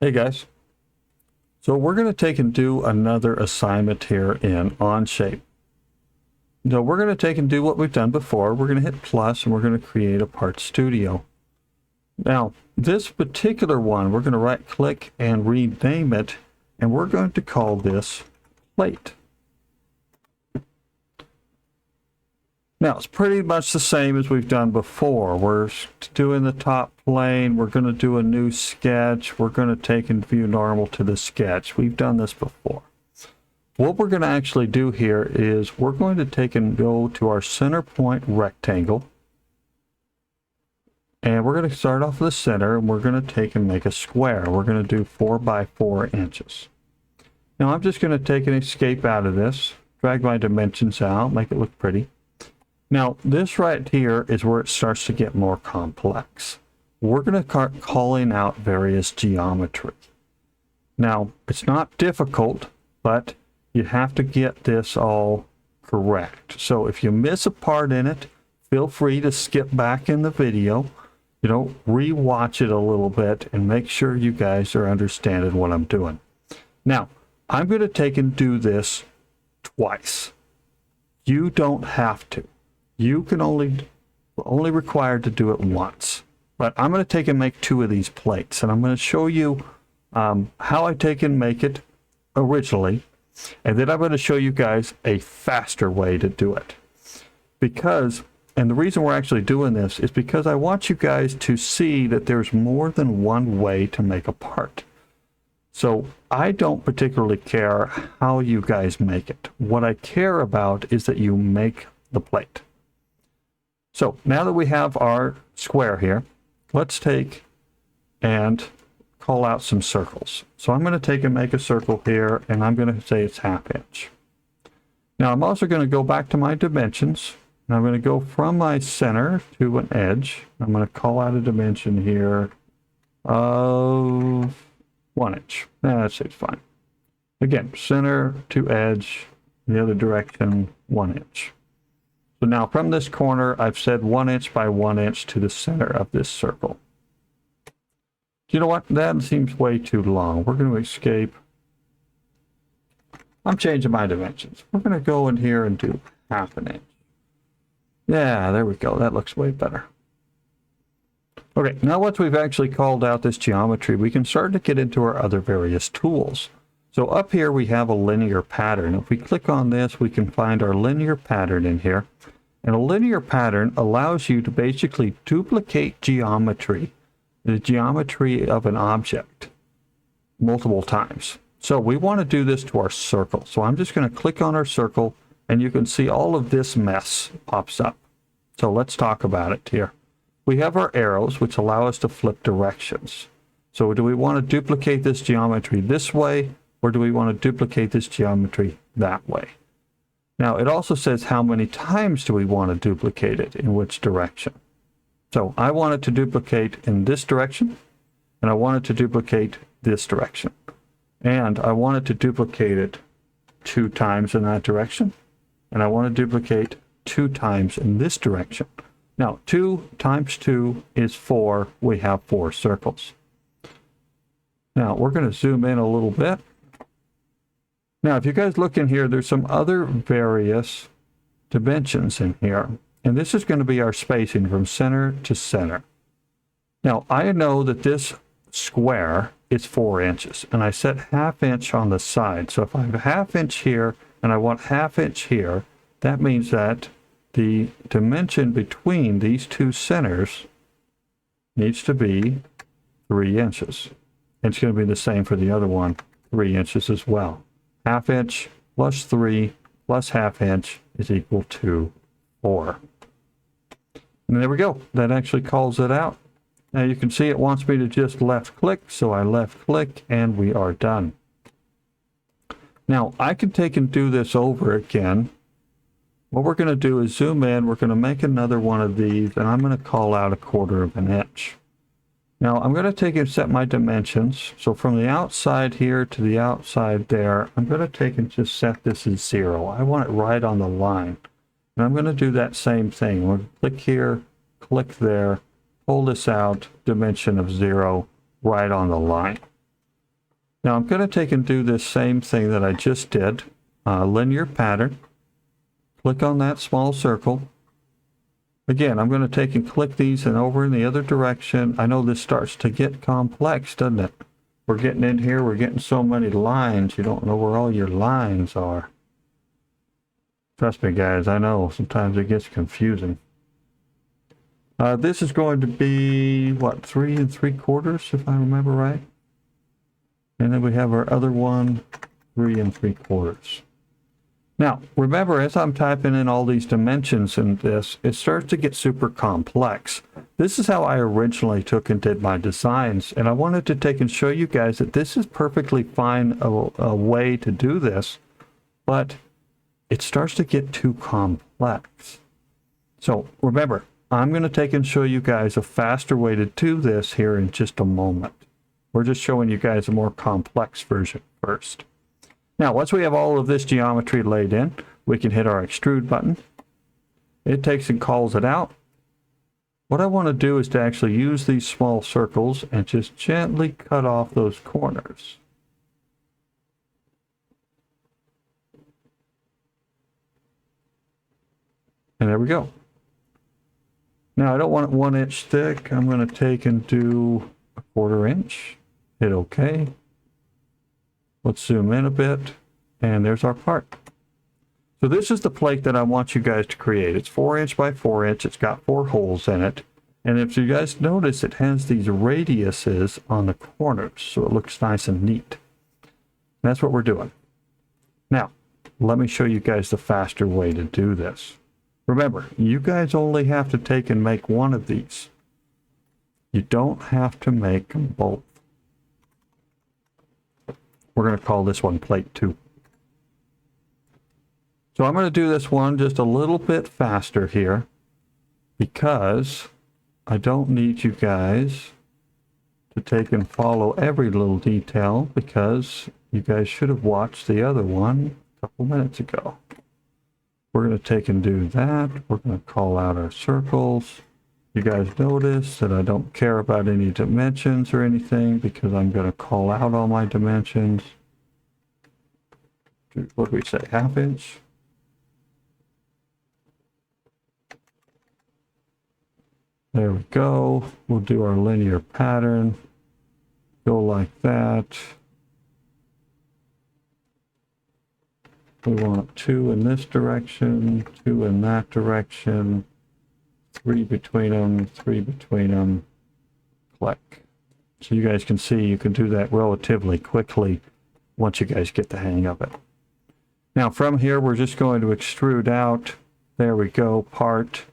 Hey guys, so we're going to take and do another assignment here in OnShape. So we're going to take and do what we've done before. We're going to hit plus and we're going to create a part studio. Now this particular one, we're going to right click and rename it, and we're going to call this plate. Now it's pretty much the same as we've done before. We're doing the top plane. We're going to do a new sketch. We're going to take and view normal to the sketch. We've done this before. What we're going to actually do here is we're going to take and go to our center point rectangle. And we're going to start off the center, and we're going to take and make a square. We're going to do 4 by 4 inches. Now I'm just going to take an escape out of this, drag my dimensions out, make it look pretty. Now, this right here is where it starts to get more complex. We're going to start calling out various geometry. Now, it's not difficult, but you have to get this all correct. So if you miss a part in it, feel free to skip back in the video, re-watch it a little bit and make sure you guys are understanding what I'm doing. Now, I'm going to take and do this twice. You don't have to. You can only required to do it once, but I'm going to take and make 2 of these plates, and I'm going to show you how I take and make it originally, and then I'm going to show you guys a faster way to do it. And the reason we're actually doing this is because I want you guys to see that there's more than one way to make a part. So I don't particularly care how you guys make it. What I care about is that you make the plate. So now that we have our square here, let's take and call out some circles. So I'm going to take and make a circle here, and I'm going to say it's 1/2 inch. Now I'm also going to go back to my dimensions, and I'm going to go from my center to an edge. I'm going to call out a dimension here of 1 inch. That seems fine. Again, center to edge, the other direction, 1 inch. So now from this corner, I've said 1 inch by 1 inch to the center of this circle. You know what? That seems way too long. We're going to escape. I'm changing my dimensions. We're going to go in here and do 1/2 inch. Yeah, there we go. That looks way better. Okay, now once we've actually called out this geometry, we can start to get into our other various tools. So up here we have a linear pattern. If we click on this, we can find our linear pattern in here. And a linear pattern allows you to basically duplicate geometry, the geometry of an object, multiple times. So we want to do this to our circle. So I'm just going to click on our circle, and you can see all of this mess pops up. So let's talk about it here. We have our arrows, which allow us to flip directions. So do we want to duplicate this geometry this way, or do we want to duplicate this geometry that way? Now it also says how many times do we want to duplicate it, in which direction. So I want it to duplicate in this direction, and I want it to duplicate this direction. And I want it to duplicate it 2 times in that direction, and I want to duplicate 2 times in this direction. Now 2 times 2 is 4. We have 4 circles. Now we're going to zoom in a little bit. Now, if you guys look in here, there's some other various dimensions in here. And this is going to be our spacing from center to center. Now, I know that this square is 4 inches, and I set 1/2 inch on the side. So if I have a 1/2 inch here, and I want 1/2 inch here, that means that the dimension between these 2 centers needs to be 3 inches. And it's going to be the same for the other one, 3 inches as well. 1/2 inch plus 3 plus 1/2 inch is equal to 4. And there we go. That actually calls it out. Now you can see it wants me to just left click, so I left click and we are done. Now I can take and do this over again. What we're going to do is zoom in. We're going to make another one of these, and I'm going to call out 1/4 inch. Now I'm going to take and set my dimensions. So from the outside here to the outside there, I'm going to take and just set this as 0. I want it right on the line. And I'm going to do that same thing. We'll click here, click there, pull this out, dimension of 0, right on the line. Now I'm going to take and do this same thing that I just did. Linear pattern. Click on that small circle. Again, I'm going to take and click these and over in the other direction. I know this starts to get complex, doesn't it? We're getting in here, we're getting so many lines, you don't know where all your lines are. Trust me, guys, I know sometimes it gets confusing. This is going to be, what, 3 3/4, if I remember right? And then we have our other one, 3 3/4. Now, remember, as I'm typing in all these dimensions in this, it starts to get super complex. This is how I originally took and did my designs, and I wanted to take and show you guys that this is perfectly fine a way to do this, but it starts to get too complex. So remember, I'm going to take and show you guys a faster way to do this here in just a moment. We're just showing you guys a more complex version first. Now, once we have all of this geometry laid in, we can hit our extrude button. It takes and calls it out. What I want to do is to actually use these small circles and just gently cut off those corners. And there we go. Now, I don't want it 1 inch thick. I'm going to take and do a 1/4 inch. Hit OK. Let's zoom in a bit, and there's our part. So this is the plate that I want you guys to create. It's 4 inch by 4 inch. It's got 4 holes in it. And if you guys notice, it has these radiuses on the corners, so it looks nice and neat. That's what we're doing. Now, let me show you guys the faster way to do this. Remember, you guys only have to take and make one of these. You don't have to make them both. We're going to call this one plate 2. So I'm going to do this one just a little bit faster here because I don't need you guys to take and follow every little detail because you guys should have watched the other one a couple minutes ago. We're going to take and do that. We're going to call out our circles. You guys notice that I don't care about any dimensions or anything because I'm going to call out all my dimensions. What do we say, 1/2 inch? There we go. We'll do our linear pattern. Go like that. We want 2 in this direction, 2 in that direction. 3 between them, 3 between them, click. So you guys can see you can do that relatively quickly once you guys get the hang of it. Now from here, we're just going to extrude out. There we go, part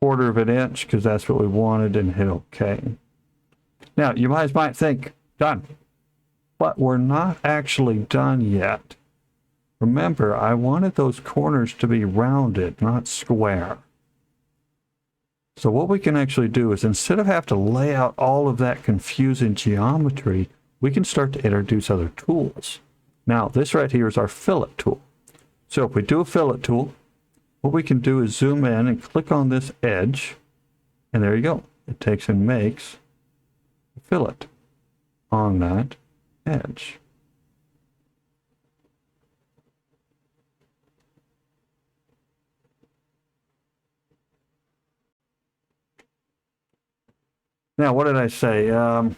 1/4 inch, because that's what we wanted, and hit OK. Now, you guys might think, done. But we're not actually done yet. Remember, I wanted those corners to be rounded, not square. So what we can actually do is instead of having to lay out all of that confusing geometry, we can start to introduce other tools. Now, this right here is our fillet tool. So if we do a fillet tool, what we can do is zoom in and click on this edge, and there you go. It takes and makes a fillet on that edge. Now, what did I say? I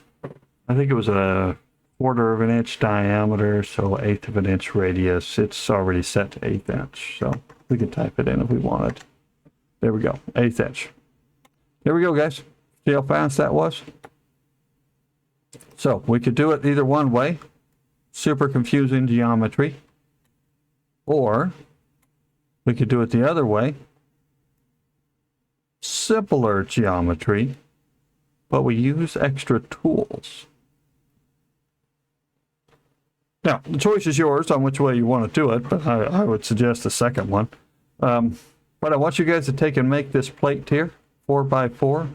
think it was a 1/4 inch diameter, so 1/8 inch radius. It's already set to 1/8 inch, so we can type it in if we wanted. There we go, 1/8 inch. There we go, guys. See how fast that was? So we could do it either one way, super confusing geometry, or we could do it the other way, simpler geometry, but we use extra tools. Now, the choice is yours on which way you want to do it, but I would suggest the second one. But I want you guys to take and make this plate here, 4 by 4.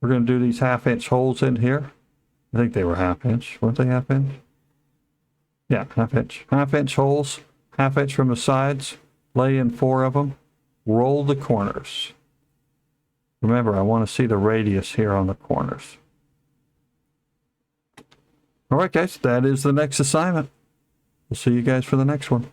We're going to do these 1/2 inch holes in here. I think they were 1/2 inch. Weren't they 1/2 inch? Yeah, 1/2 inch. 1/2 inch holes, 1/2 inch from the sides. Lay in 4 of them. Roll the corners. Remember, I want to see the radius here on the corners. All right, guys, that is the next assignment. We'll see you guys for the next one.